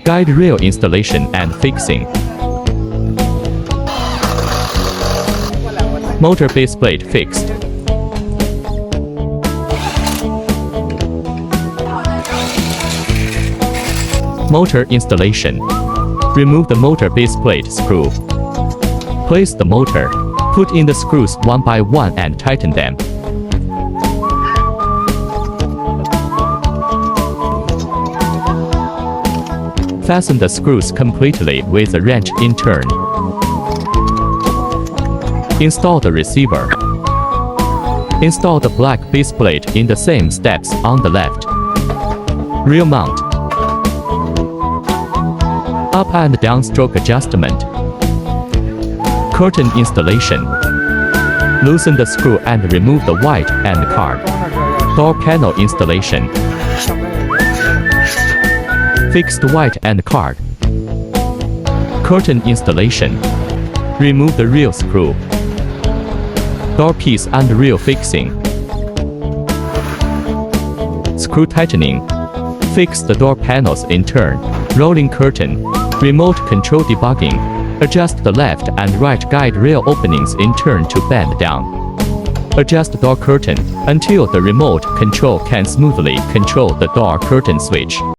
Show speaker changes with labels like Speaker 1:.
Speaker 1: Guide rail installation and fixing. Motor base plate fixed. Motor installation. Remove the motor base plate screw. Place the motor. Put in the screws one by one and tighten them. Fasten the screws completely with the wrench in turn. Install the receiver. Install the black base plate in the same steps on the left. Rear mount. Up and down stroke adjustment. Curtain installation. Loosen the screw and remove the white and card. Door panel installation. Fix the white and card. Curtain installation. Remove the rear screw. Door piece and rear fixing. Screw tightening. Fix the door panels in turn. Rolling curtain. Remote control debugging. Adjust the left and right guide rail openings in turn to bend down. Adjust the door curtain until the remote control can smoothly control the door curtain switch.